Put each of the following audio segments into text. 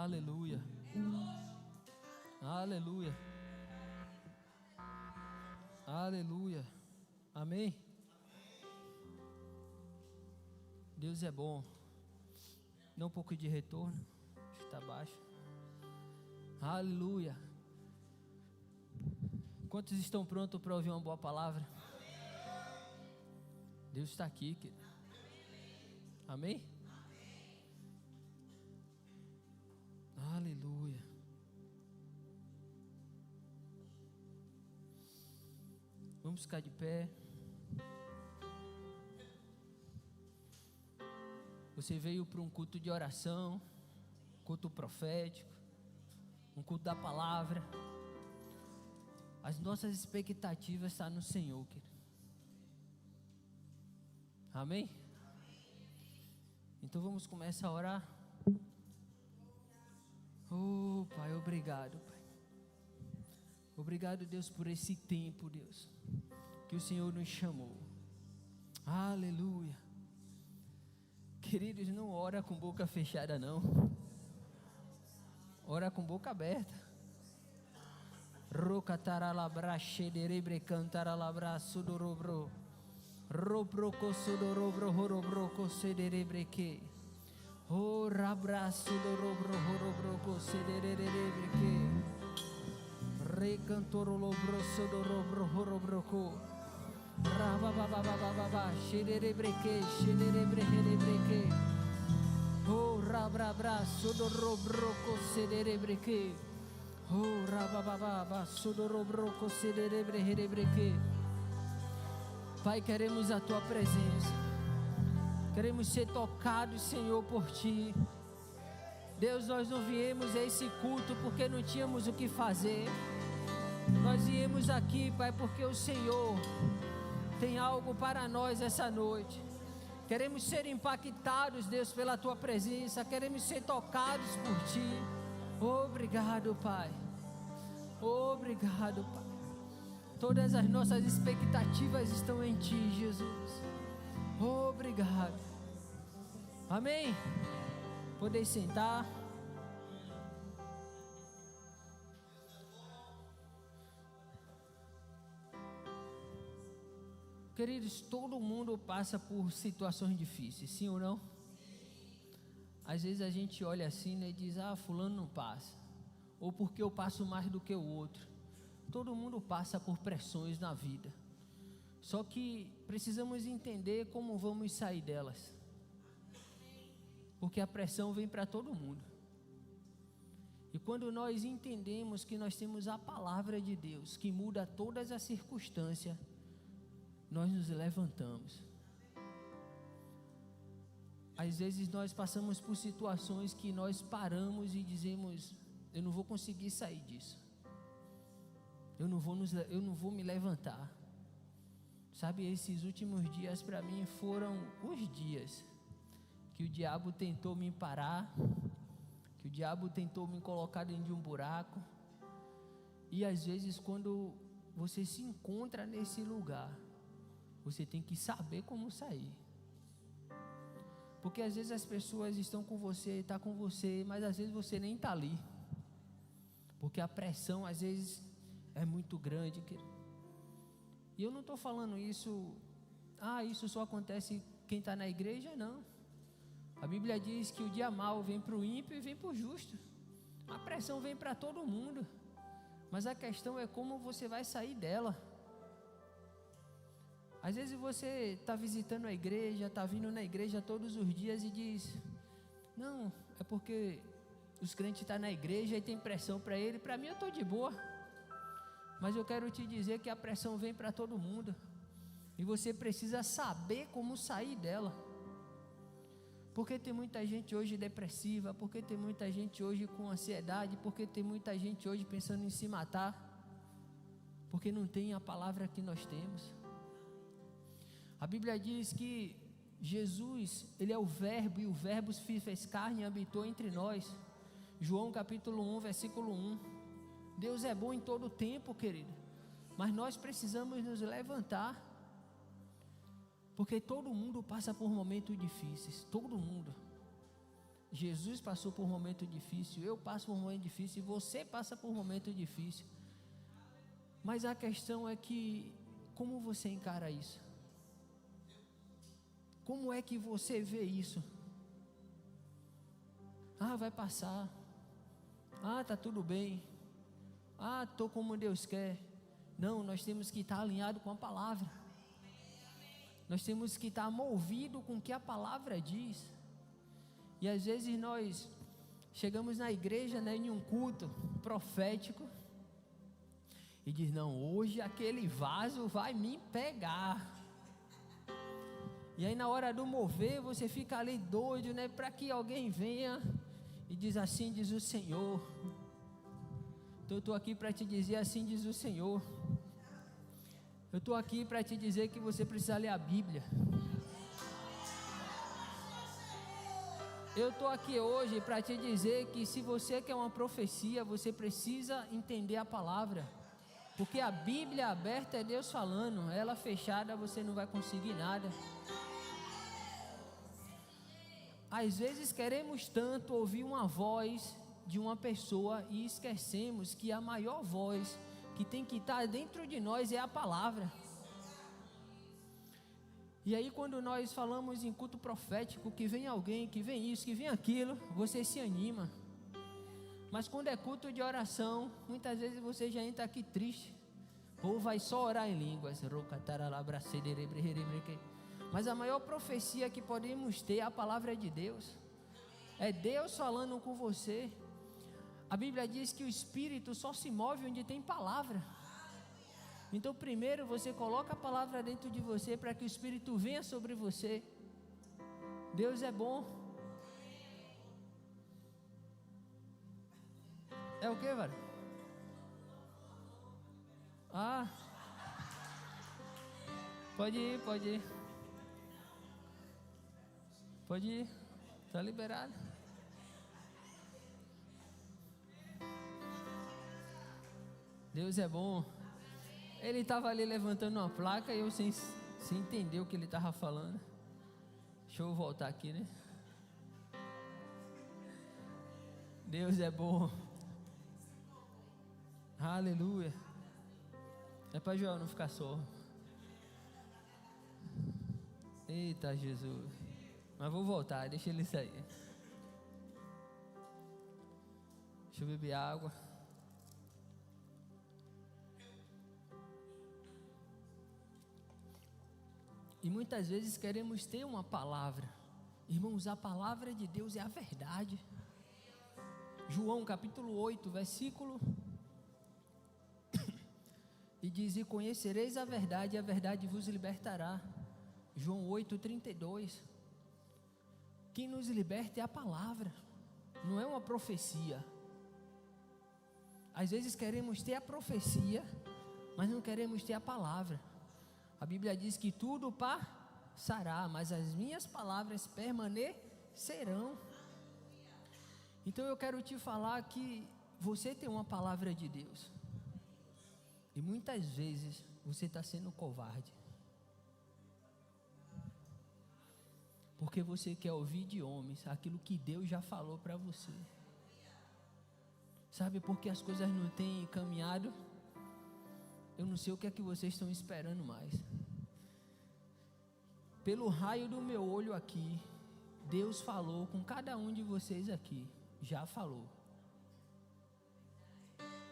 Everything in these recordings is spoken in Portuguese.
Aleluia. Aleluia. Aleluia. Amém? Deus é bom. Dá um pouco de retorno. Acho que está baixo. Aleluia. Quantos estão prontos para ouvir uma boa palavra? Deus está aqui, querido. Amém? Aleluia. Vamos ficar de pé. Você veio para um culto de oração, culto profético, um culto da palavra. As nossas expectativas estão no Senhor, querido. Amém? Então vamos começar a orar. Oh, Pai, obrigado, Pai. Obrigado, Deus, por esse tempo, Deus, que o Senhor nos chamou. Aleluia. Queridos, não ora com boca fechada, não. Ora com boca aberta. Rocataralabra, xederebre, cantaralabra, sudorobro. Robroco, sudorobro, horobroco, cederebre, que. Oh, rabra, sudorobro, horobroco, cederebre, que. Recantorolobro, sudorobro, horobroco. Rababababababa, xederebreke, xederebreque. Oh, rabrabra, sudorobroco, cederebreke. Oh, rababababa, sudorobroco, cederebreque. Pai, queremos a Tua presença. Queremos ser tocados, Senhor, por Ti. Deus, nós não viemos a esse culto porque não tínhamos o que fazer. Nós viemos aqui, Pai, porque o Senhor tem algo para nós essa noite. Queremos ser impactados, Deus, pela Tua presença. Queremos ser tocados por Ti. Obrigado, Pai. Obrigado, Pai. Todas as nossas expectativas estão em Ti, Jesus. Obrigado. Amém? Podeis sentar. Queridos, todo mundo passa por situações difíceis, sim ou não? Às vezes a gente olha assim, né, e diz, fulano não passa. Ou porque eu passo mais do que o outro. Todo mundo passa por pressões na vida. Só que precisamos entender como vamos sair delas. Porque a pressão vem para todo mundo. E quando nós entendemos que nós temos a palavra de Deus, que muda todas as circunstâncias, nós nos levantamos. Às vezes nós passamos por situações que nós paramos e dizemos, eu não vou conseguir sair disso. Eu não vou me levantar. Sabe, esses últimos dias para mim foram os dias que o diabo tentou me parar, que o diabo tentou me colocar dentro de um buraco. E às vezes quando você se encontra nesse lugar, você tem que saber como sair. Porque às vezes as pessoas estão com você, estão com você, mas às vezes você nem está ali. Porque a pressão às vezes é muito grande, querido. E eu não estou falando isso, isso só acontece quem está na igreja, não. A Bíblia diz que o dia mau vem para o ímpio e vem para o justo. A pressão vem para todo mundo. Mas a questão é como você vai sair dela. Às vezes você está visitando a igreja, está vindo na igreja todos os dias e diz, não, é porque os crentes estão na igreja e tem pressão para ele. Para mim eu estou de boa. Mas eu quero te dizer que a pressão vem para todo mundo. E você precisa saber como sair dela. Porque tem muita gente hoje depressiva, porque tem muita gente hoje com ansiedade, porque tem muita gente hoje pensando em se matar, porque não tem a palavra que nós temos. A Bíblia diz que Jesus, Ele é o verbo, e o verbo se fez carne e habitou entre nós. João capítulo 1, versículo 1. Deus é bom em todo o tempo, querido, mas nós precisamos nos levantar. Porque todo mundo passa por momentos difíceis, todo mundo. Jesus passou por um momento difícil, eu passo por um momento difícil, e você passa por um momento difícil. Mas a questão é que, como você encara isso? Como é que você vê isso? Ah, vai passar. Ah, tá tudo bem. Ah, estou como Deus quer. Não, nós temos que estar alinhado com a palavra. Nós temos que estar movido com o que a palavra diz. E às vezes nós chegamos na igreja, né, em um culto profético, e diz, não, hoje aquele vaso vai me pegar. E aí na hora do mover, você fica ali doido, né, para que alguém venha e diz, assim diz o Senhor. Então eu estou aqui para te dizer, assim diz o Senhor. Eu estou aqui para te dizer que você precisa ler a Bíblia. Eu estou aqui hoje para te dizer que se você quer uma profecia, você precisa entender a palavra. Porque a Bíblia aberta é Deus falando, ela fechada você não vai conseguir nada. Às vezes queremos tanto ouvir uma voz de uma pessoa e esquecemos que a maior voz que tem que estar dentro de nós é a palavra. E aí quando nós falamos em culto profético, que vem alguém, que vem isso, que vem aquilo, você se anima. Mas quando é culto de oração, muitas vezes você já entra aqui triste, ou vai só orar em línguas. Mas a maior profecia que podemos ter é a palavra de Deus. É Deus falando com você. A Bíblia diz que o Espírito só se move onde tem palavra. Então primeiro você coloca a palavra dentro de você para que o Espírito venha sobre você. Deus é bom. É o que, velho? Ah, pode ir, pode ir. Pode ir, está liberado. Deus é bom. Ele estava ali levantando uma placa e eu sem entender o que ele estava falando. Deixa eu voltar aqui, né? Deus é bom. Aleluia. É para Joel não ficar só. Eita Jesus. Mas vou voltar, deixa ele sair. Deixa eu beber água. E muitas vezes queremos ter uma palavra. Irmãos, a palavra de Deus é a verdade. João capítulo 8, versículo. E diz, e conhecereis a verdade, e a verdade vos libertará. João 8, 32. Quem nos liberta é a palavra, não é uma profecia. Às vezes queremos ter a profecia, mas não queremos ter a palavra. A Bíblia diz que tudo passará, mas as minhas palavras permanecerão. Então eu quero te falar que você tem uma palavra de Deus. E muitas vezes você está sendo covarde. Porque você quer ouvir de homens aquilo que Deus já falou para você. Sabe por que as coisas não têm caminhado? Eu não sei o que é que vocês estão esperando mais. Pelo raio do meu olho aqui, Deus falou com cada um de vocês aqui. Já falou.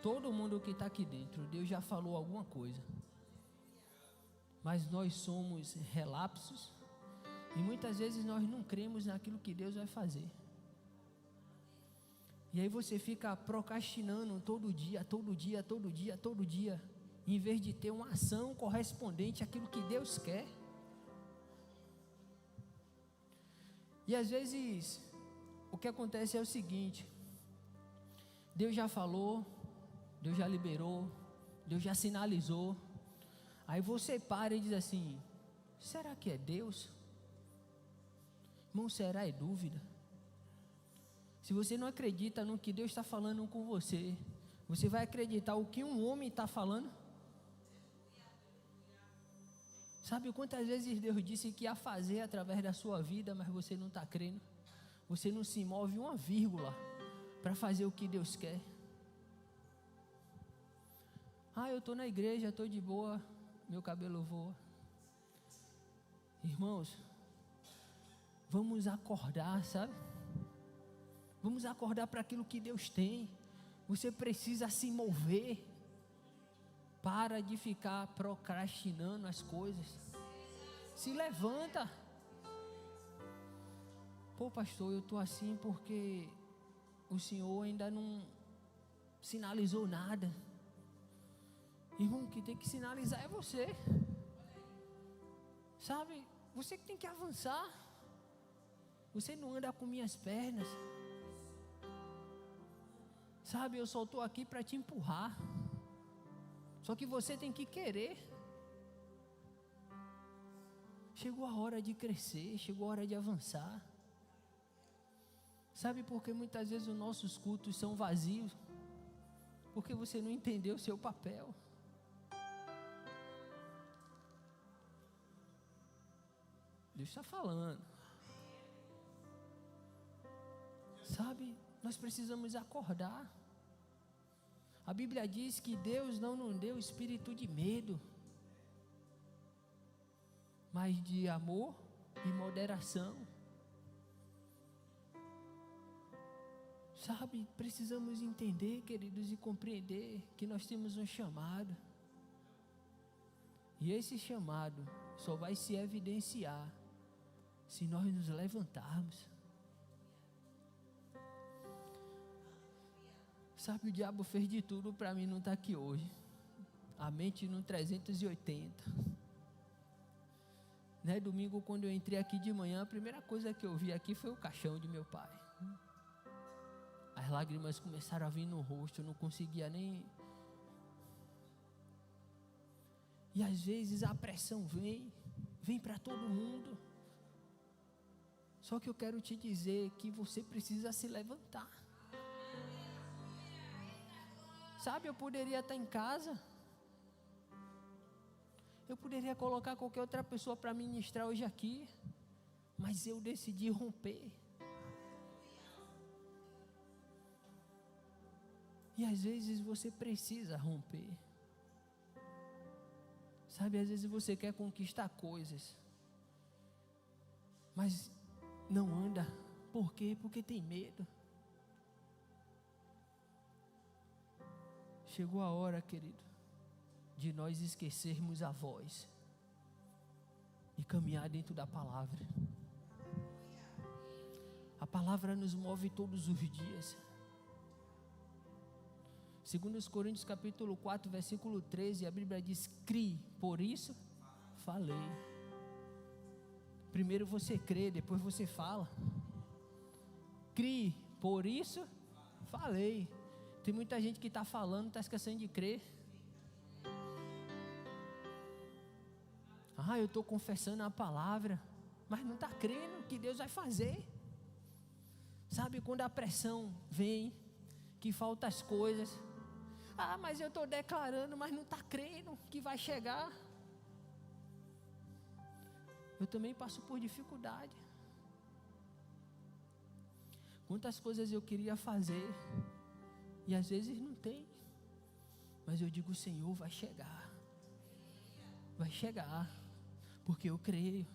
Todo mundo que está aqui dentro, Deus já falou alguma coisa. Mas nós somos relapsos. E muitas vezes nós não cremos naquilo que Deus vai fazer. E aí você fica procrastinando todo dia, em vez de ter uma ação correspondente àquilo que Deus quer. E às vezes, o que acontece é o seguinte: Deus já falou, Deus já liberou, Deus já sinalizou. Aí você para e diz assim: será que é Deus? Irmão, será é dúvida. Se você não acredita no que Deus está falando com você, você vai acreditar o que um homem está falando? Sabe quantas vezes Deus disse que ia fazer através da sua vida, mas você não está crendo? você não se move uma vírgula para fazer o que Deus quer. Eu estou na igreja, estou de boa, meu cabelo voa. Irmãos, vamos acordar, sabe? Vamos acordar para aquilo que Deus tem. Você precisa se mover. Para de ficar procrastinando as coisas. Se levanta. Pô, pastor, eu estou assim porque o Senhor ainda não sinalizou nada. Irmão, o que tem que sinalizar é você. Sabe, você que tem que avançar. Você não anda com minhas pernas. Sabe, eu só estou aqui para te empurrar. Só que você tem que querer. Chegou a hora de crescer, chegou a hora de avançar. Sabe por que muitas vezes os nossos cultos são vazios? Porque você não entendeu o seu papel. Deus está falando. Sabe, nós precisamos acordar. A Bíblia diz que Deus não nos deu espírito de medo, mas de amor e moderação. Sabe, precisamos entender, queridos, e compreender que nós temos um chamado. E esse chamado só vai se evidenciar se nós nos levantarmos. Sabe, o diabo fez de tudo para mim não estar aqui hoje. A mente no 380. Né, domingo, quando eu entrei aqui de manhã, a primeira coisa que eu vi aqui foi o caixão de meu pai. As lágrimas começaram a vir no rosto, eu não conseguia nem. E às vezes a pressão vem para todo mundo. Só que eu quero te dizer que você precisa se levantar. Sabe, eu poderia estar em casa. Eu poderia colocar qualquer outra pessoa para ministrar hoje aqui. Mas eu decidi romper. E às vezes você precisa romper. Sabe, às vezes você quer conquistar coisas. Mas não anda. Por quê? Porque tem medo. Chegou a hora, querido, de nós esquecermos a voz e caminhar dentro da palavra. A palavra nos move todos os dias. 2 Coríntios capítulo 4, versículo 13, a Bíblia diz: crie, por isso falei. Primeiro você crê, depois você fala. Crie, por isso falei. Tem muita gente que está falando, está esquecendo de crer. Eu estou confessando a palavra, mas não está crendo que Deus vai fazer. Sabe, quando a pressão vem, que falta as coisas. Mas eu estou declarando, mas não está crendo que vai chegar. Eu também passo por dificuldade. Quantas coisas eu queria fazer, e às vezes não tem. Mas eu digo: o Senhor vai chegar. Vai chegar. Porque eu creio.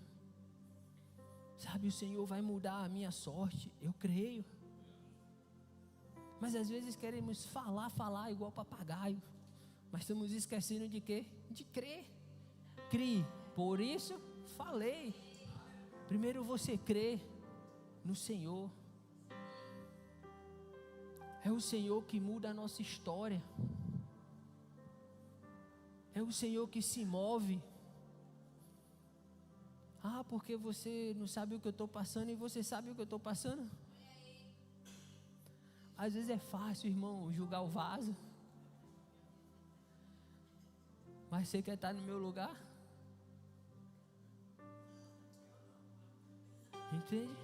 Sabe, o Senhor vai mudar a minha sorte. Eu creio. Mas às vezes queremos falar igual papagaio. Mas estamos esquecendo de quê? De crer. Crie, por isso falei. Primeiro você crê no Senhor. É o Senhor que muda a nossa história. É o Senhor que se move. Porque você não sabe o que eu estou passando e você sabe o que eu estou passando? Às vezes é fácil, irmão, julgar o vaso. Mas você quer estar no meu lugar? Entende?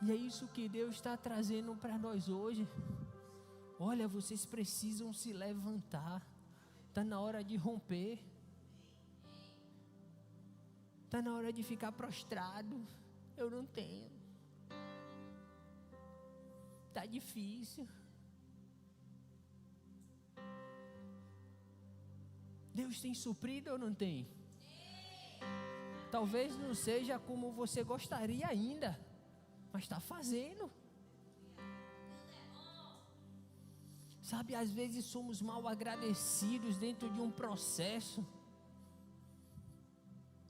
E é isso que Deus está trazendo para nós hoje. Olha, vocês precisam se levantar. Está na hora de romper. Está na hora de ficar prostrado. Eu não tenho. está difícil. Deus tem suprido ou não tem? Talvez não seja como você gostaria ainda, mas está fazendo. Sabe, às vezes somos mal agradecidos dentro de um processo.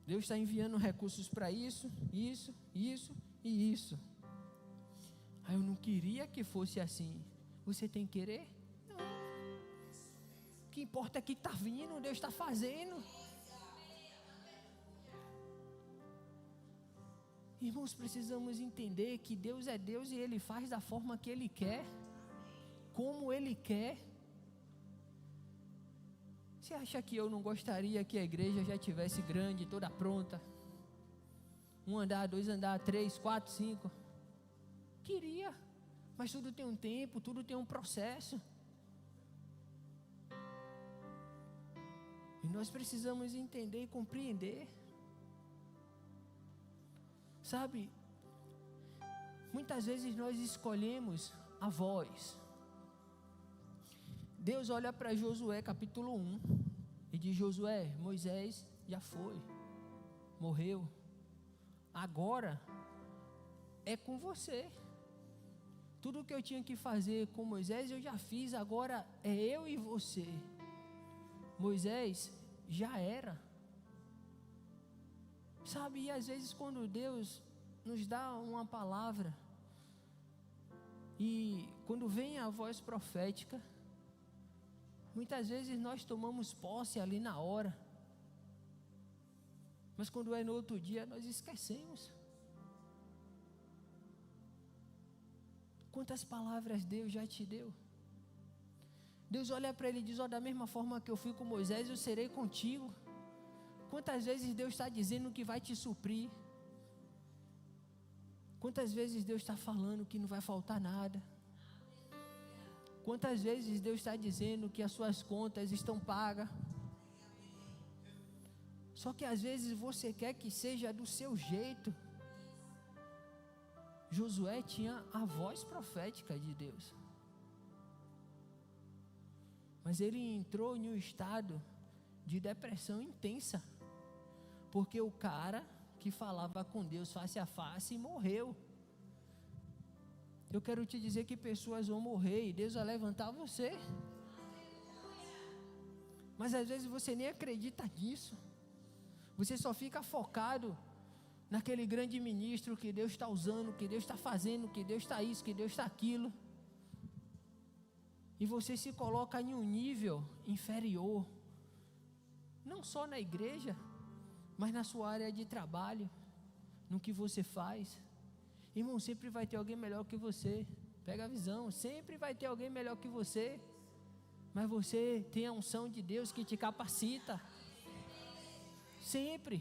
Deus está enviando recursos para isso e isso. Aí eu não queria que fosse assim. Você tem que querer? Não. O que importa é que está vindo, Deus está fazendo. Irmãos, precisamos entender que Deus é Deus e Ele faz da forma que Ele quer, como Ele quer. Você acha que eu não gostaria que a igreja já tivesse grande, toda pronta? 1 andar, 2 andar, 3, 4, 5. Queria, mas tudo tem um tempo, tudo tem um processo. E nós precisamos entender e compreender. Sabe, muitas vezes nós escolhemos a voz. Deus olha para Josué capítulo 1 e diz: Josué, Moisés já foi, morreu, agora é com você. Tudo que eu tinha que fazer com Moisés eu já fiz, agora é eu e você. Moisés já era. Sabe, e às vezes quando Deus nos dá uma palavra, e quando vem a voz profética, muitas vezes nós tomamos posse ali na hora, mas quando é no outro dia nós esquecemos. Quantas palavras Deus já te deu? Deus olha para ele e diz: ó, da mesma forma que eu fui com Moisés, eu serei contigo. Quantas vezes Deus está dizendo que vai te suprir? Quantas vezes Deus está falando que não vai faltar nada? Quantas vezes Deus está dizendo que as suas contas estão pagas? Só que às vezes você quer que seja do seu jeito. Josué tinha a voz profética de Deus, mas ele entrou em um estado de depressão intensa, porque o cara que falava com Deus face a face morreu. Eu quero te dizer que pessoas vão morrer e Deus vai levantar você, mas às vezes você nem acredita nisso. Você só fica focado naquele grande ministro que Deus está usando, que Deus está fazendo, que Deus está isso, que Deus está aquilo, e você se coloca em um nível inferior, não só na igreja, mas na sua área de trabalho, no que você faz. Irmão, sempre vai ter alguém melhor que você. Pega a visão, sempre vai ter alguém melhor que você, mas você tem a unção de Deus que te capacita, sempre.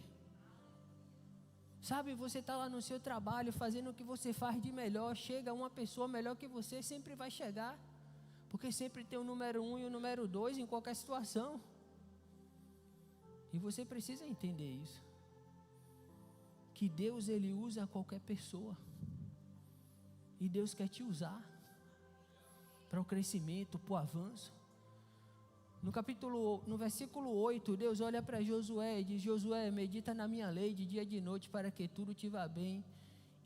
Sabe, você está lá no seu trabalho, fazendo o que você faz de melhor, chega uma pessoa melhor que você, sempre vai chegar, porque sempre tem o número 1 e o número 2 em qualquer situação, e você precisa entender isso, que Deus ele usa qualquer pessoa, e Deus quer te usar, para o crescimento, para o avanço. No versículo 8, Deus olha para Josué e diz: Josué, medita na minha lei de dia e de noite, para que tudo te vá bem,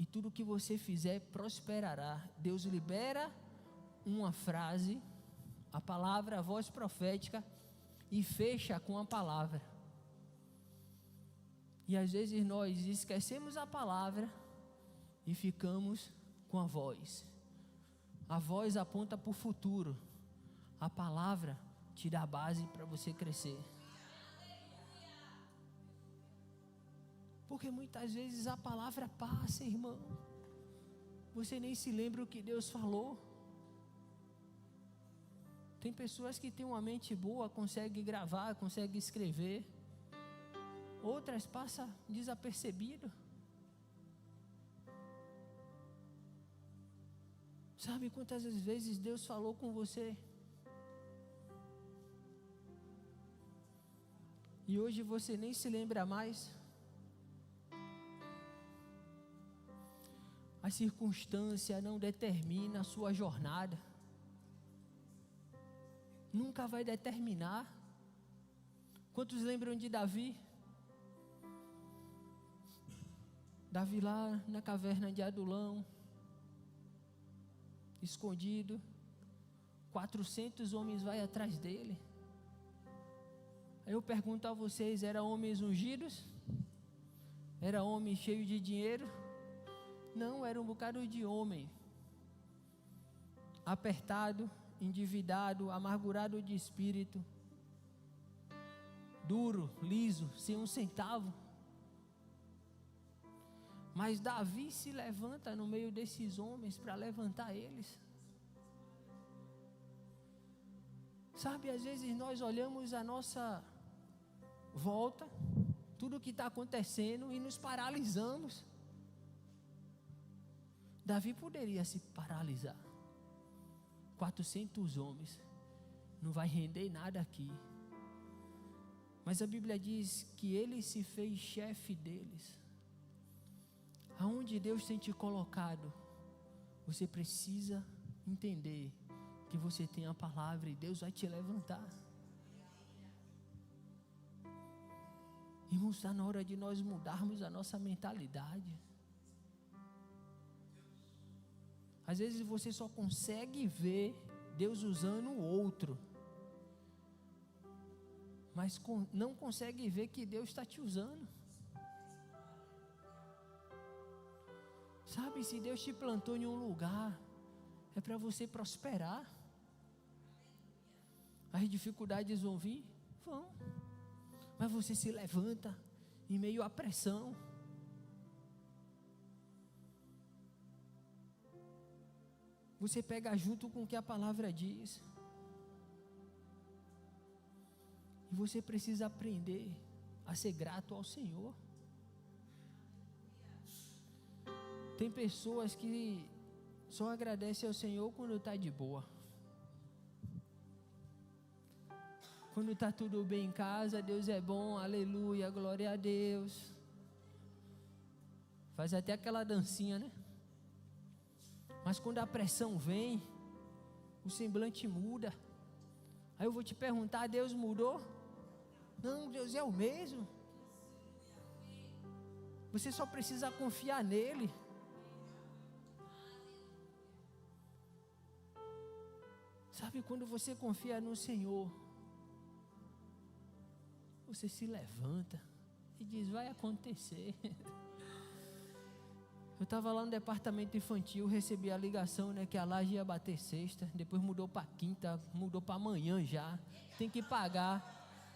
e tudo que você fizer prosperará. Deus libera uma frase, a palavra, a voz profética, e fecha com a palavra. E às vezes nós esquecemos a palavra e ficamos com a voz. A voz aponta para o futuro, a palavra te dá base para você crescer. Porque muitas vezes a palavra passa, irmão, você nem se lembra o que Deus falou. Tem pessoas que têm uma mente boa, conseguem gravar, conseguem escrever, outras passam desapercebido. Sabe quantas vezes Deus falou com você? E hoje você nem se lembra mais. A circunstância não determina a sua jornada. Nunca vai determinar. Quantos lembram de Davi? Davi lá na caverna de Adulão, escondido, 400 homens vai atrás dele. Aí eu pergunto a vocês, eram homens ungidos? Era homem cheio de dinheiro? Não, era um bocado de homem, apertado, endividado, amargurado de espírito, duro, liso, sem um centavo. Mas Davi se levanta no meio desses homens para levantar eles. Sabe, às vezes nós olhamos a nossa volta, tudo o que está acontecendo, e nos paralisamos. Davi poderia se paralisar. 400 homens, não vai render nada aqui. Mas a Bíblia diz que ele se fez chefe deles. Aonde Deus tem te colocado, você precisa entender que você tem a palavra e Deus vai te levantar. Irmãos, está na hora de nós mudarmos a nossa mentalidade. Às vezes você só consegue ver Deus usando o outro, mas não consegue ver que Deus está te usando. Sabe, se Deus te plantou em um lugar, é para você prosperar. As dificuldades vão vir? Vão. Mas você se levanta em meio à pressão. Você pega junto com o que a palavra diz. E você precisa aprender a ser grato ao Senhor. Tem pessoas que só agradecem ao Senhor quando está de boa. Quando está tudo bem em casa, Deus é bom, aleluia, glória a Deus. Faz até aquela dancinha, né? Mas quando a pressão vem, o semblante muda. Aí eu vou te perguntar, Deus mudou? Não, Deus é o mesmo. Você só precisa confiar nele. Sabe, quando você confia no Senhor, você se levanta e diz, vai acontecer. Eu estava lá no departamento infantil, recebi a ligação, né, que a laje ia bater sexta, depois mudou para quinta, mudou para amanhã já. Tem que pagar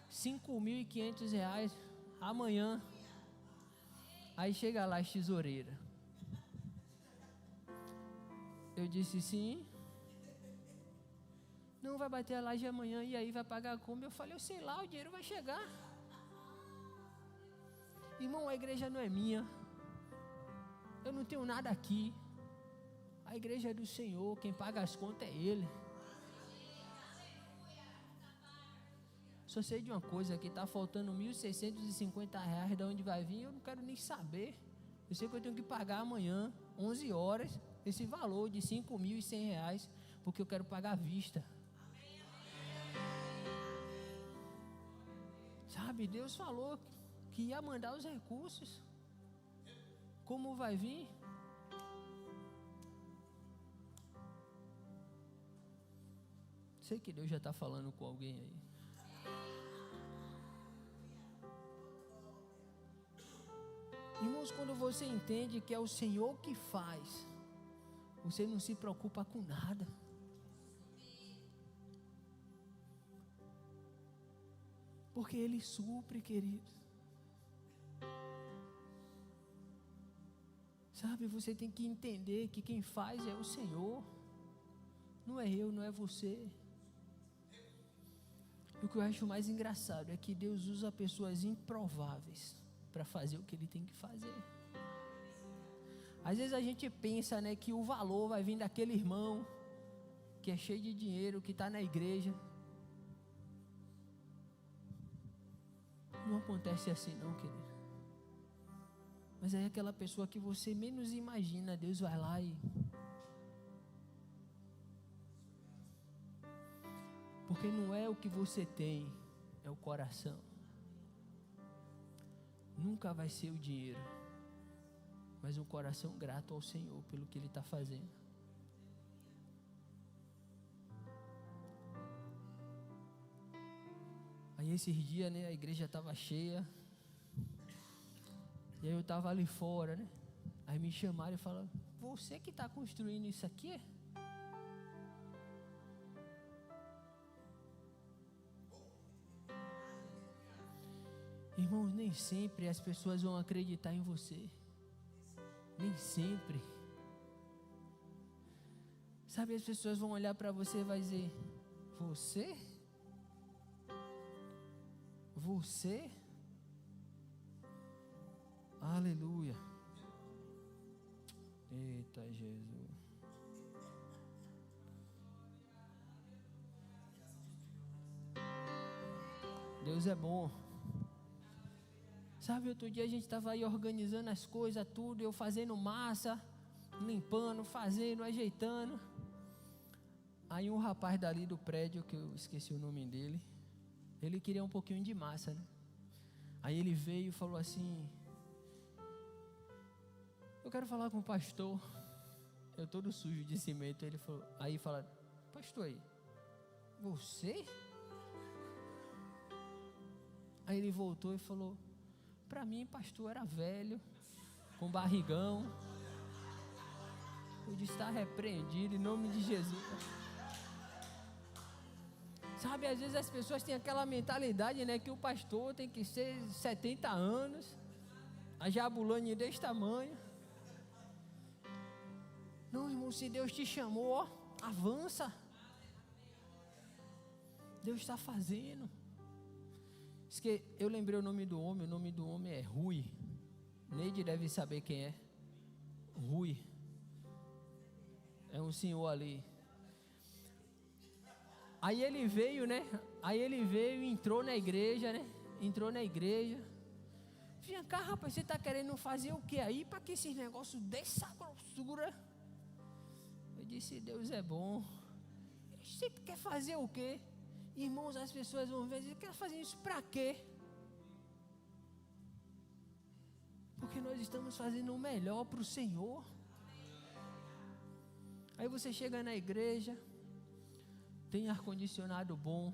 R$5.500 amanhã. Aí chega lá as tesoureiras. Eu disse sim. Não, vai bater a laje amanhã, e aí vai pagar como? Eu falei, eu sei lá, o dinheiro vai chegar. Irmão, a igreja não é minha. Eu não tenho nada aqui. A igreja é do Senhor, quem paga as contas é Ele. Só sei de uma coisa, que está faltando R$1.650, de onde vai vir, eu não quero nem saber. Eu sei que eu tenho que pagar amanhã, 11 horas, esse valor de R$5.100, porque eu quero pagar à vista. Sabe, Deus falou que ia mandar os recursos. Como vai vir? Sei que Deus já está falando com alguém aí. Irmãos, quando você entende que é o Senhor que faz, você não se preocupa com nada. Porque Ele supre, queridos. Sabe, você tem que entender que quem faz é o Senhor. Não é eu, não é você. E o que eu acho mais engraçado é que Deus usa pessoas improváveis para fazer o que Ele tem que fazer. Às vezes a gente pensa, né, que o valor vai vir daquele irmão que é cheio de dinheiro, que está na igreja. Não acontece assim não, querido. Mas aí aquela pessoa que você menos imagina, Deus vai lá e... Porque não é o que você tem, é o coração. Nunca vai ser o dinheiro, mas um coração grato ao Senhor pelo que Ele está fazendo. Aí esses dias, né, a igreja estava cheia. E aí eu estava ali fora, né? Aí me chamaram e falaram: você que está construindo isso aqui? Irmãos, nem sempre as pessoas vão acreditar em você. Nem sempre. Sabe, as pessoas vão olhar para você e vai dizer: você? Você? Aleluia. Eita Jesus. Deus é bom. Sabe, outro dia a gente estava aí organizando as coisas, tudo, eu fazendo massa, limpando, fazendo, ajeitando. Aí um rapaz dali do prédio, que eu esqueci o nome dele, ele queria um pouquinho de massa, né? Aí ele veio e falou assim: eu quero falar com o pastor. Eu todo sujo de cimento. Ele falou, aí fala: pastor, aí, você? Aí ele voltou e falou: para mim, pastor era velho, com barrigão. Eu disse: está repreendido em nome de Jesus. Sabe, às vezes as pessoas têm aquela mentalidade, né, que o pastor tem que ser 70 anos, a jabulane desse tamanho. Não, irmão, se Deus te chamou, ó, avança. Deus está fazendo. Diz que eu lembrei o nome do homem é Rui. Neide deve saber quem é. Rui. É um senhor ali. Aí ele veio, né? Aí ele veio e entrou na igreja, né? Entrou na igreja. Vem cá, rapaz, você está querendo fazer o que aí? Para que esses negócios dessa grossura? Eu disse: Deus é bom. Você quer fazer o quê? Irmãos, as pessoas vão ver e dizer: quer fazer isso para quê? Porque nós estamos fazendo o melhor para o Senhor. Aí você chega na igreja, tem ar-condicionado bom,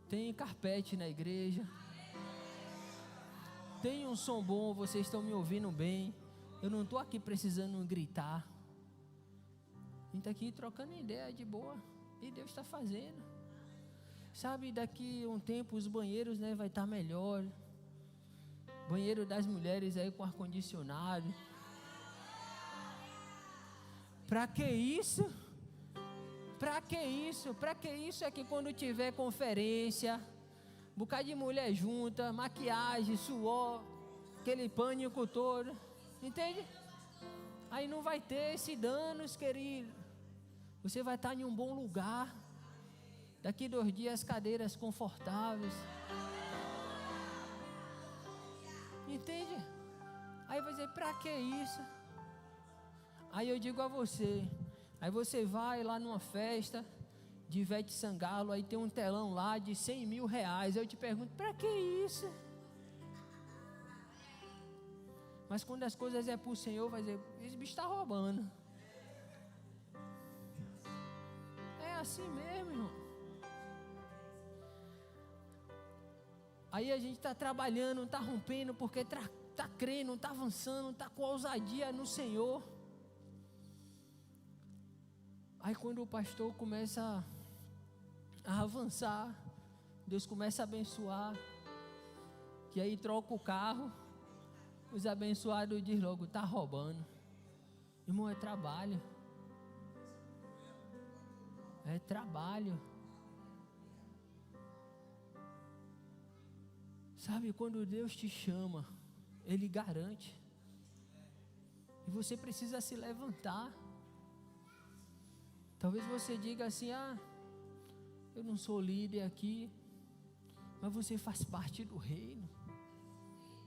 tem carpete na igreja, tem um som bom, vocês estão me ouvindo bem. Eu não estou aqui precisando gritar. A gente está aqui trocando ideia de boa. E Deus está fazendo. Sabe, daqui a um tempo os banheiros, né, vai estar melhor. Banheiro das mulheres aí com ar-condicionado. Para que isso? Para que isso? Para que isso? É que quando tiver conferência, um bocado de mulher junta, maquiagem, suor, aquele pânico todo, entende? Aí não vai ter esse danos, querido. Você vai estar em um bom lugar. Daqui 2 dias, cadeiras confortáveis. Entende? Aí vai dizer: para que isso? Aí eu digo a você, aí você vai lá numa festa de Ivete Sangalo, aí tem um telão lá de 100 mil reais. Eu te pergunto: para que isso? Mas quando as coisas é para o Senhor, vai dizer: esse bicho está roubando. É assim mesmo, irmão. Aí a gente está trabalhando, está rompendo, porque está crendo, está avançando, está com ousadia no Senhor. Aí quando o pastor começa a avançar, Deus começa a abençoar, que aí troca o carro, os abençoados dizem logo: está roubando. Irmão, é trabalho. É trabalho. Sabe, quando Deus te chama, Ele garante. E você precisa se levantar. Talvez você diga assim: ah, eu não sou líder aqui, mas você faz parte do reino.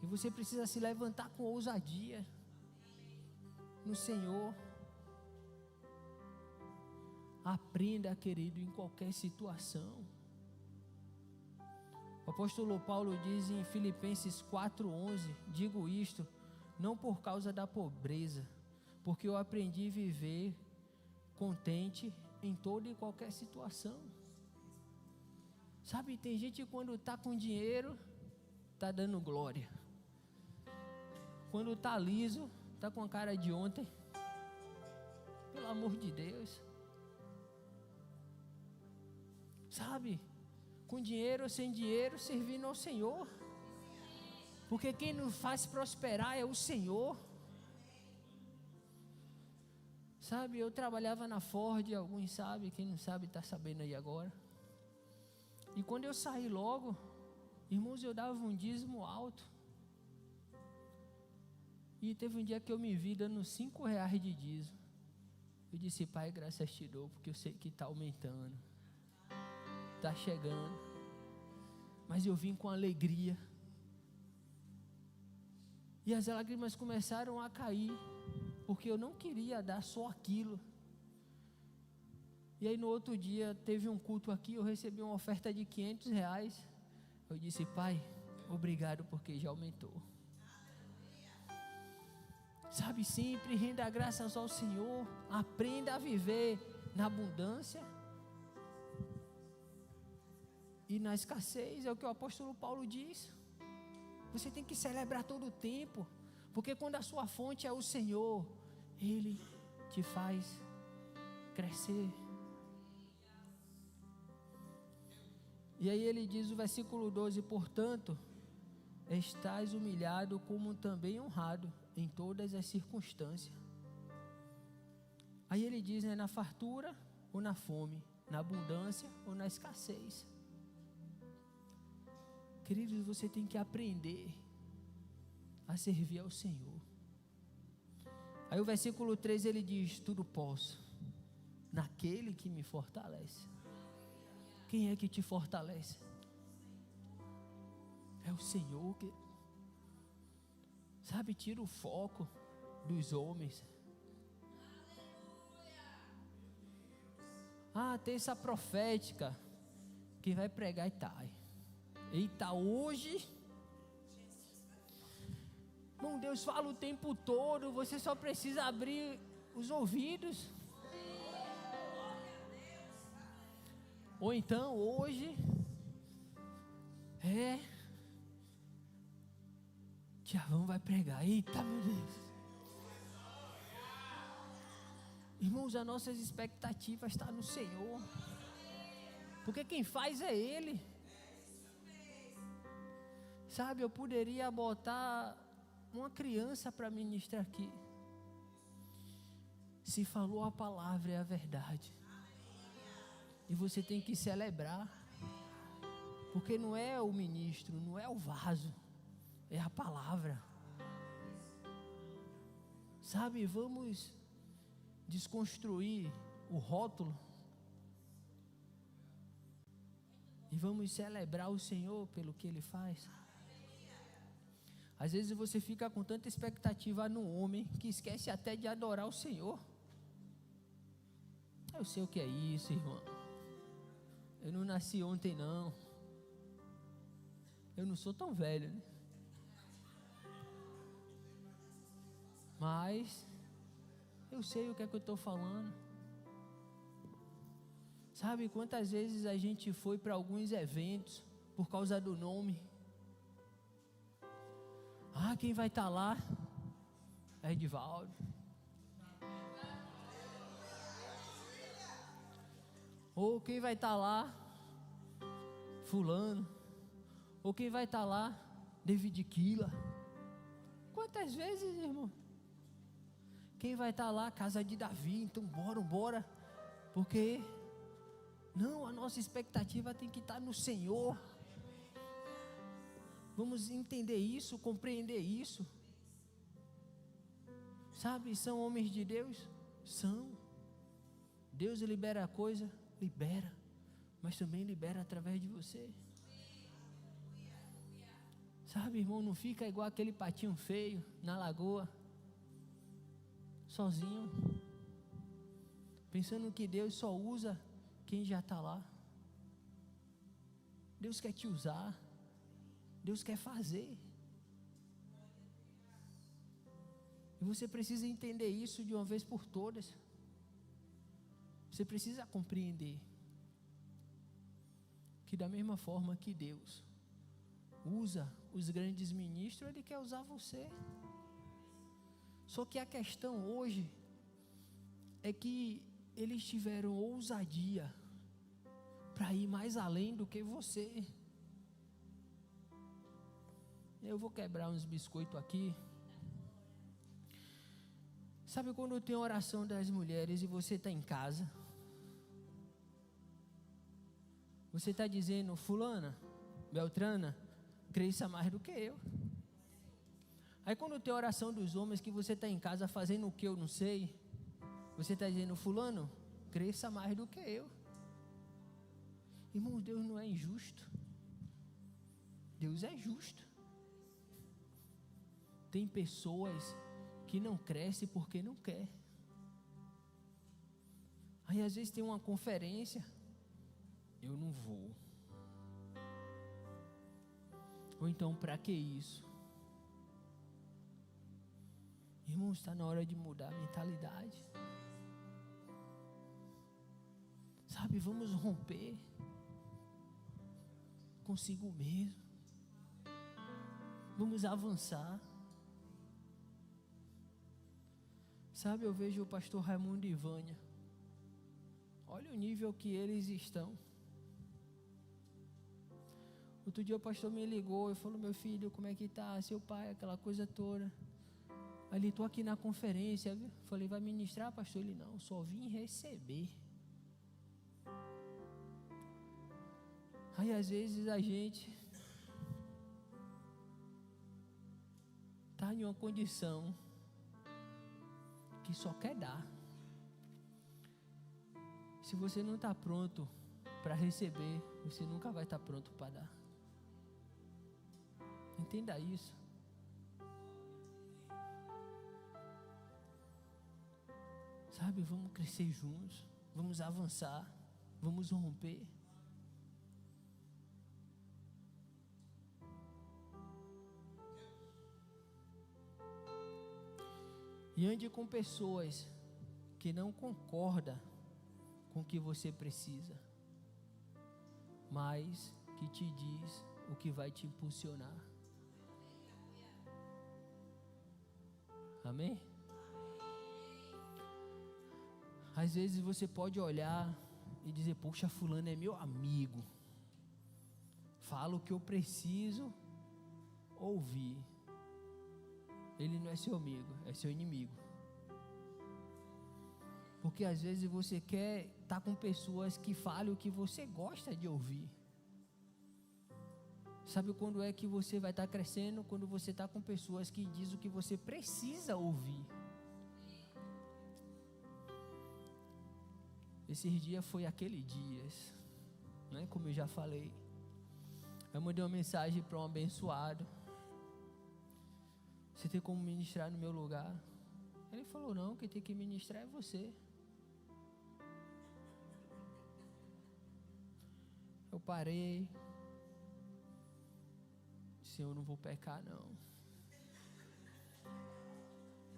E você precisa se levantar com ousadia no Senhor. Aprenda, querido, em qualquer situação. O apóstolo Paulo diz em Filipenses 4:11: digo isto, não por causa da pobreza, porque eu aprendi a viver contente em toda e qualquer situação. Sabe, tem gente que quando está com dinheiro, está dando glória. Quando está liso, está com a cara de ontem. Pelo amor de Deus. Sabe, com dinheiro ou sem dinheiro, servindo ao Senhor. Porque quem nos faz prosperar é o Senhor. Sabe, eu trabalhava na Ford, alguns sabem, quem não sabe está sabendo aí agora. E quando eu saí logo, irmãos, eu dava um dízimo alto. E teve um dia que eu me vi dando R$5 de dízimo. Eu disse, Pai, graças te dou, porque eu sei que está aumentando. Está chegando. Mas eu vim com alegria. E as lágrimas começaram a cair, porque eu não queria dar só aquilo. E aí no outro dia teve um culto aqui, eu recebi uma oferta de R$500. Eu disse, Pai, obrigado porque já aumentou. Sabe, sempre renda graças ao Senhor. Aprenda a viver na abundância e na escassez. É o que o apóstolo Paulo diz. Você tem que celebrar todo o tempo, porque quando a sua fonte é o Senhor, Ele te faz crescer. E aí ele diz o versículo 12: portanto, estás humilhado como também honrado em todas as circunstâncias. Aí ele diz, na fartura ou na fome, na abundância ou na escassez. Queridos, você tem que aprender a servir ao Senhor. Aí o versículo 3 ele diz, tudo posso naquele que me fortalece. Quem é que te fortalece? É o Senhor que, sabe, tira o foco dos homens. Terça profética, quem vai pregar é Thay. Eita, hoje, bom, Deus fala o tempo todo, você só precisa abrir os ouvidos. Ou então, hoje, Tiavão vai pregar. Eita, meu Deus. Irmãos, as nossas expectativas estão no Senhor, porque quem faz é Ele. Sabe, eu poderia botar uma criança para ministrar aqui. Se falou a palavra, é a verdade. E você tem que celebrar, porque não é o ministro, não é o vaso, é a palavra. Sabe, vamos desconstruir o rótulo e vamos celebrar o Senhor pelo que Ele faz. Às vezes você fica com tanta expectativa no homem que esquece até de adorar o Senhor. Eu sei o que é isso, irmão. Eu não nasci ontem, não. Eu não sou tão velho, né? Mas eu sei o que é que eu estou falando. Sabe quantas vezes a gente foi para alguns eventos por causa do nome? Quem vai estar lá? É Edivaldo. Ou quem vai estar lá? Fulano. Ou quem vai estar lá? David Quila. Quantas vezes, irmão? Quem vai estar lá? Casa de Davi. Então bora. Porque não, a nossa expectativa tem que estar no Senhor. Vamos entender isso, compreender isso. Sabe, são homens de Deus? São. Deus libera a coisa, libera, mas também libera através de você. Sabe, irmão, não fica igual aquele patinho feio na lagoa, sozinho, pensando que Deus só usa quem já está lá. Deus quer te usar, Deus quer fazer. E você precisa entender isso de uma vez por todas. Você precisa compreender que da mesma forma que Deus usa os grandes ministros, Ele quer usar você. Só que a questão hoje é que eles tiveram ousadia para ir mais além do que você. Eu vou quebrar uns biscoitos aqui. Sabe quando tem oração das mulheres e você está em casa? Você está dizendo, fulana, beltrana, cresça mais do que eu. Aí quando tem oração dos homens que você está em casa fazendo o que eu não sei, você está dizendo, fulano, cresça mais do que eu. Irmãos, Deus não é injusto. Deus é justo. Tem pessoas que não crescem porque não quer. Aí às vezes tem uma conferência, eu não vou. Ou então, para que isso? Irmãos, está na hora de mudar a mentalidade. Sabe, vamos romper consigo mesmo. Vamos avançar. Sabe, eu vejo o pastor Raimundo e Vânia. Olha o nível que eles estão. Outro dia o pastor me ligou e falou, meu filho, como é que tá? Seu pai, aquela coisa toda. Ali, estou aqui na conferência, viu? Falei, vai ministrar, pastor? Ele, não, só vim receber. Aí às vezes a gente está em uma condição que só quer dar. Se você não está pronto para receber, você nunca vai estar pronto para dar. Entenda isso. Sabe, vamos crescer juntos, vamos avançar, vamos romper. E ande com pessoas que não concordam com o que você precisa, mas que te diz o que vai te impulsionar. Amém? Às vezes você pode olhar e dizer, poxa, fulano é meu amigo, fala o que eu preciso ouvir. Ele não é seu amigo, é seu inimigo. Porque às vezes você quer estar com pessoas que falem o que você gosta de ouvir. Sabe quando é que você vai estar crescendo? Quando você está com pessoas que dizem o que você precisa ouvir. Esses dias foi aquele dias, né? Como eu já falei. Eu mandei uma mensagem para um abençoado. Você tem como ministrar no meu lugar? Ele falou, não, quem tem que ministrar é você. Eu parei. Senhor, eu não vou pecar não.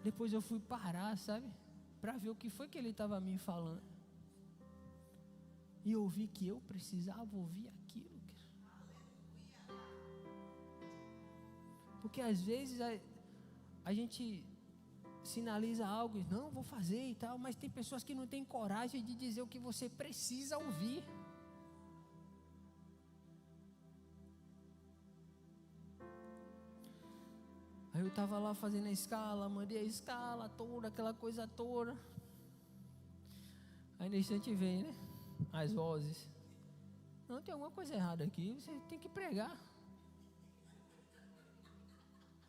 Depois eu fui parar, sabe? Para ver o que foi que ele estava me falando. E eu ouvi que eu precisava ouvir aquilo. Porque às vezes a gente sinaliza algo, não, vou fazer e tal, mas tem pessoas que não têm coragem de dizer o que você precisa ouvir. Aí eu estava lá fazendo a escala, mandei a escala toda, aquela coisa toda. Aí no instante vem, né? As vozes. Não, tem alguma coisa errada aqui, você tem que pregar.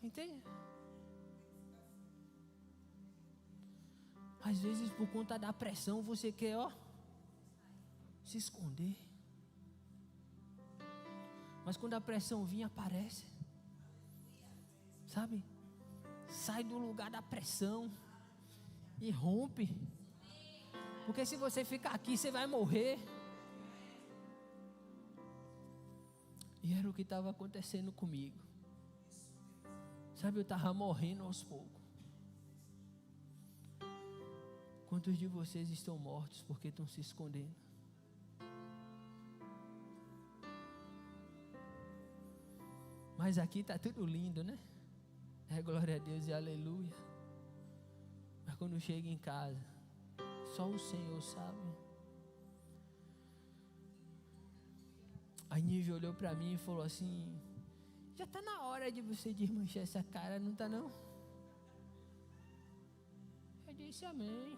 Entende? Às vezes por conta da pressão você quer, se esconder. Mas quando a pressão vir, aparece. sabe? Sai do lugar da pressão e rompe. Porque se você ficar aqui, você vai morrer. E era o que estava acontecendo comigo. Sabe, eu estava morrendo aos poucos. Quantos de vocês estão mortos porque estão se escondendo? Mas aqui está tudo lindo, né? É glória a Deus e aleluia. Mas quando chega em casa, só o Senhor sabe. A Nível olhou para mim e falou assim: já está na hora de você desmanchar essa cara, não está não? Eu disse amém.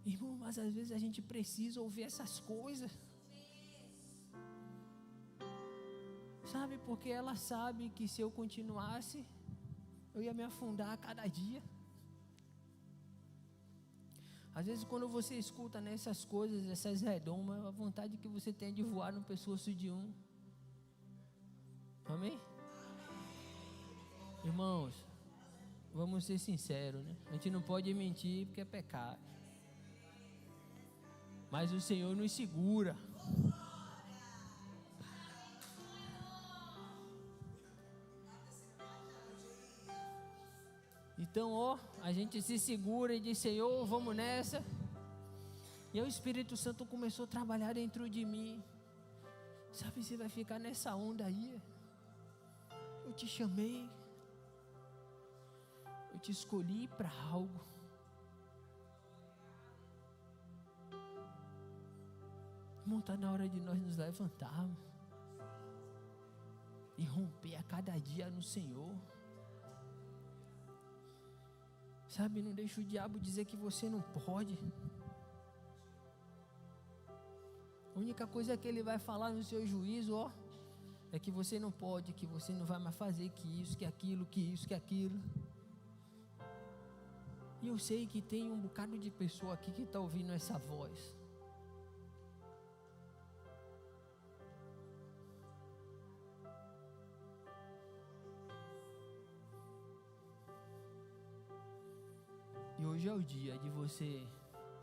Irmão, mas às vezes a gente precisa ouvir essas coisas. Sabe, porque ela sabe que se eu continuasse, eu ia me afundar a cada dia. Às vezes quando você escuta nessas coisas, essas redomas, a vontade que você tem de voar no pescoço de um. Amém? Irmãos, vamos ser sinceros, né? A gente não pode mentir porque é pecado. Mas o Senhor nos segura. Então, a gente se segura e diz: Senhor, vamos nessa. E aí o Espírito Santo começou a trabalhar dentro de mim. Sabe, você vai ficar nessa onda aí. Eu te chamei. Eu te escolhi para algo. Irmão, está na hora de nós nos levantarmos e romper a cada dia no Senhor. Sabe, não deixa o diabo dizer que você não pode. A única coisa que ele vai falar no seu juízo, é que você não pode, que você não vai mais fazer, que isso, que aquilo, que isso, que aquilo. E eu sei que tem um bocado de pessoa aqui que está ouvindo essa voz. E hoje é o dia de você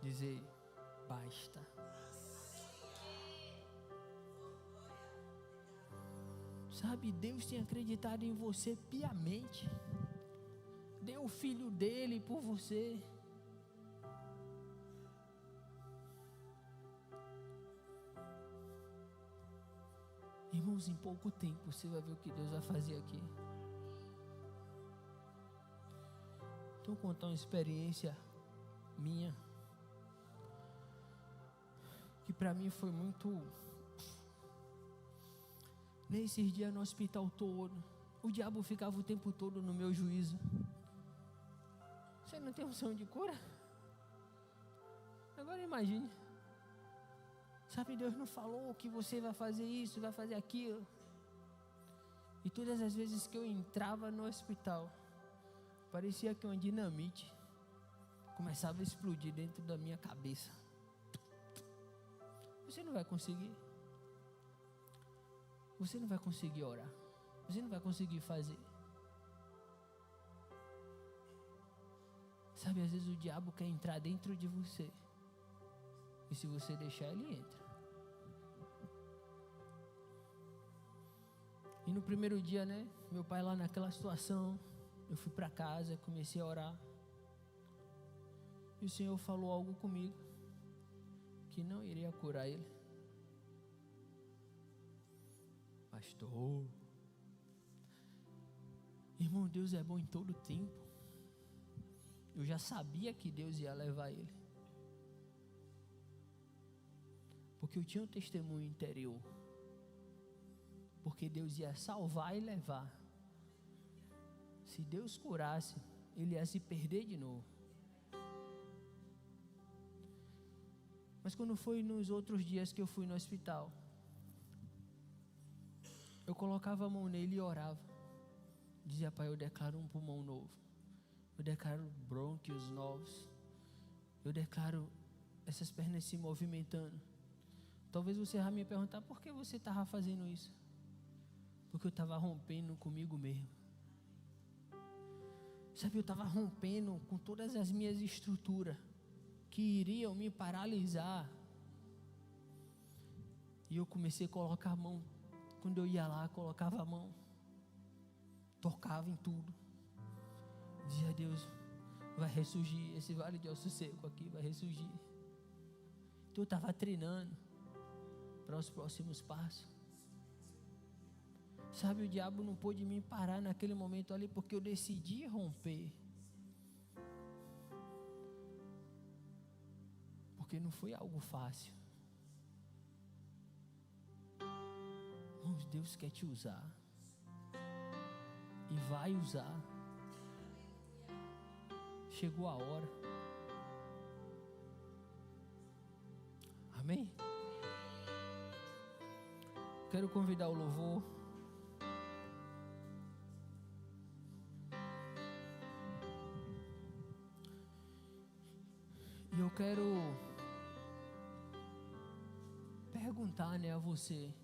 dizer: basta. Sabe, Deus tem acreditado em você piamente. Deu o filho dele por você. Irmãos, em pouco tempo você vai ver o que Deus vai fazer aqui. Então, vou contar uma experiência minha, que para mim foi muito. Nesses dias no hospital todo, o diabo ficava o tempo todo no meu juízo. Você não tem unção de cura? Agora imagine. Sabe, Deus não falou que você vai fazer isso, vai fazer aquilo. E todas as vezes que eu entrava no hospital, parecia que uma dinamite começava a explodir dentro da minha cabeça. Você não vai conseguir. Você não vai conseguir orar. Você não vai conseguir fazer. Sabe, às vezes o diabo quer entrar dentro de você. E se você deixar, ele entra. E no primeiro dia, né, meu pai lá naquela situação, eu fui para casa, comecei a orar. E o Senhor falou algo comigo, que não iria curar ele. Pastor, irmão, Deus é bom em todo tempo. Eu já sabia que Deus ia levar ele, porque eu tinha um testemunho interior, porque Deus ia salvar e levar. Se Deus curasse, ele ia se perder de novo. Mas quando foi nos outros dias que eu fui no hospital, eu colocava a mão nele e orava. Dizia: Pai, eu declaro um pulmão novo. Eu declaro brônquios novos. Eu declaro essas pernas se movimentando. Talvez você vá me perguntar, por que você estava fazendo isso? Porque eu estava rompendo comigo mesmo. Sabe, eu estava rompendo com todas as minhas estruturas que iriam me paralisar. E eu comecei a colocar a mão. Quando eu ia lá, colocava a mão, tocava em tudo. Dizia a Deus, vai ressurgir, esse vale de osso seco aqui vai ressurgir. Então eu estava treinando para os próximos passos. Sabe, o diabo não pôde me parar naquele momento ali, porque eu decidi romper. Porque não foi algo fácil. Irmãos, Deus quer te usar. E vai usar. Chegou a hora. Amém? Quero convidar o louvor. E eu quero perguntar, a você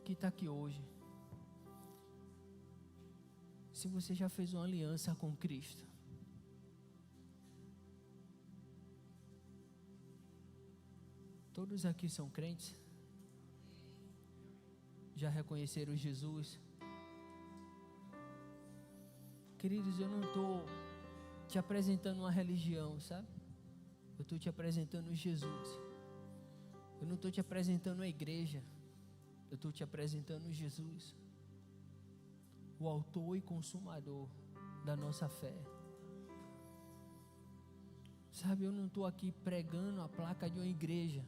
que está aqui hoje, se você já fez uma aliança com Cristo. Todos aqui são crentes? Já reconheceram Jesus? Queridos, eu não estou te apresentando uma religião, sabe? Eu estou te apresentando Jesus. Eu não estou te apresentando a igreja. Eu estou te apresentando Jesus, o autor e consumador da nossa fé. Sabe, eu não estou aqui pregando a placa de uma igreja,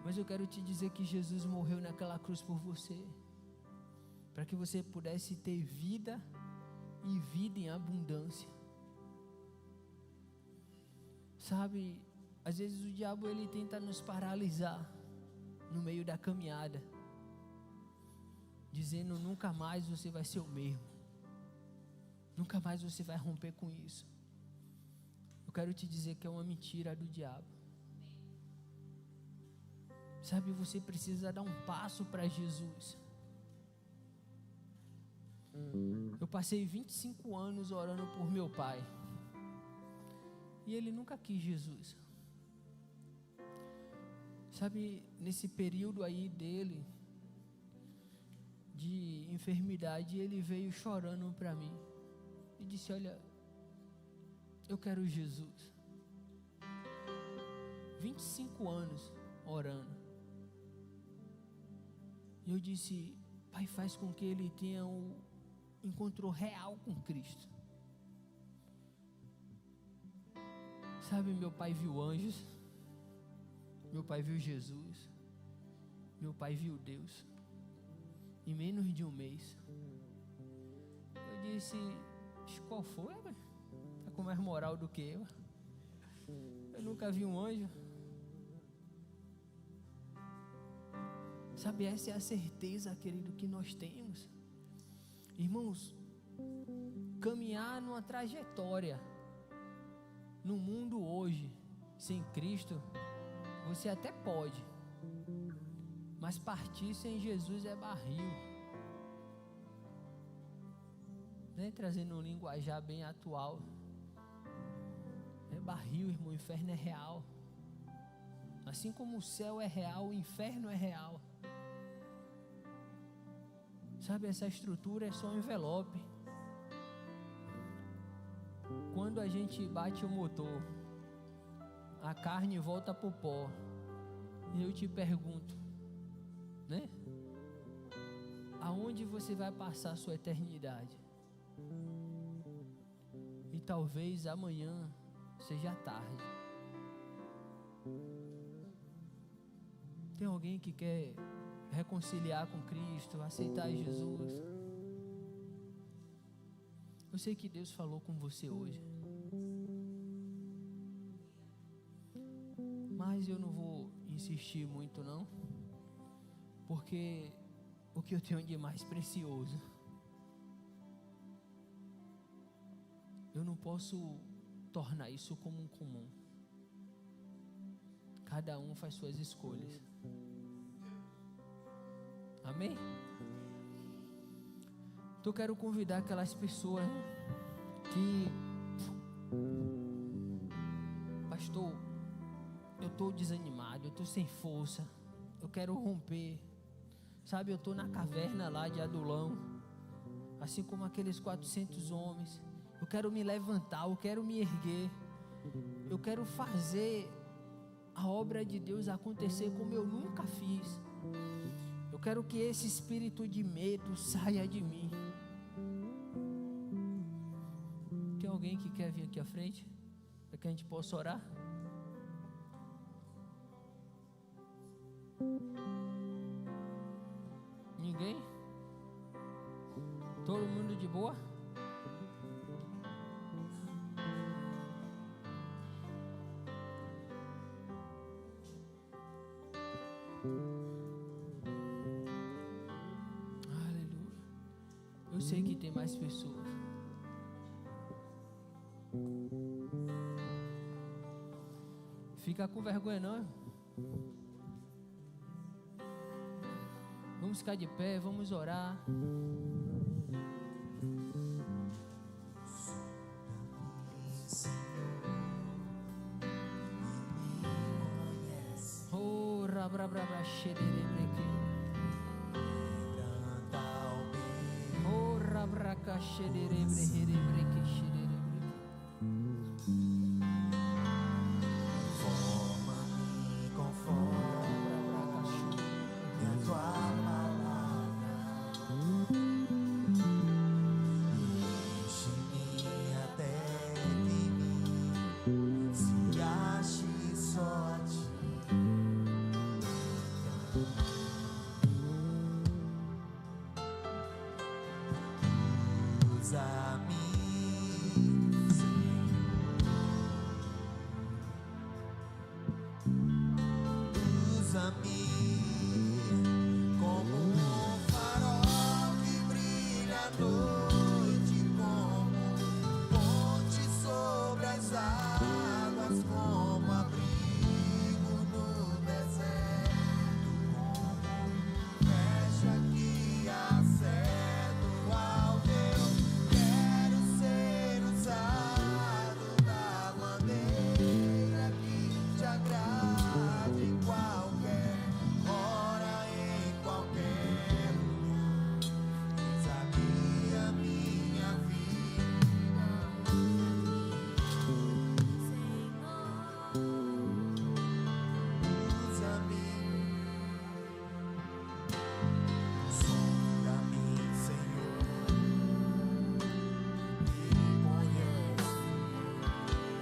mas eu quero te dizer que Jesus morreu naquela cruz por você, para que você pudesse ter vida e vida em abundância. Sabe, às vezes o diabo ele tenta nos paralisar no meio da caminhada, dizendo nunca mais você vai ser o mesmo, nunca mais você vai romper com isso. Eu quero te dizer que é uma mentira do diabo. Sabe, você precisa dar um passo para Jesus. Eu passei 25 anos orando por meu pai, e ele nunca quis Jesus. Sabe, nesse período aí dele, de enfermidade, ele veio chorando para mim e disse, olha, eu quero Jesus. 25 anos orando. E eu disse, pai, faz com que ele tenha um encontro real com Cristo. Sabe, meu pai viu anjos, meu pai viu Jesus, meu pai viu Deus, em menos de um mês. Eu disse, qual foi? Tá com mais moral do que eu? Eu nunca vi um anjo. Sabe, essa é a certeza, querido, que nós temos. Irmãos, caminhar numa trajetória no mundo hoje, sem Cristo, você até pode, mas partir sem Jesus é barril. Né? Trazendo um linguajar bem atual, é barril, irmão. O inferno é real. Assim como o céu é real, o inferno é real. Sabe, essa estrutura é só um envelope. Quando a gente bate o motor, a carne volta pro pó. E eu te pergunto, né? Aonde você vai passar a sua eternidade? E talvez amanhã seja tarde. Tem alguém que quer reconciliar com Cristo, aceitar Jesus? Eu sei que Deus falou com você hoje, mas eu não vou insistir muito não, porque o que eu tenho de mais precioso, eu não posso tornar isso como um comum. Cada um faz suas escolhas. Amém? Então eu quero convidar aquelas pessoas que, pastor, eu estou desanimado, eu estou sem força, eu quero romper. Sabe, eu estou na caverna lá de Adulão, assim como aqueles 400 homens. Eu quero me levantar, eu quero me erguer, eu quero fazer a obra de Deus acontecer como eu nunca fiz. Eu quero que esse espírito de medo saia de mim. Tem alguém que quer vir aqui à frente para que a gente possa orar? Ninguém? Todo mundo de boa? Aleluia. Eu sei que tem mais pessoas. Fica com vergonha não. Vamos ficar de pé, vamos orar. Oh, rabrabra xererebreke. Oh, rabraca xererebreherebreke xererebreke. Forma-me conforme a tua palavra, enche-me até que mim se ache só a ti. Usa-me, usa-me como um farol que brilha à noite.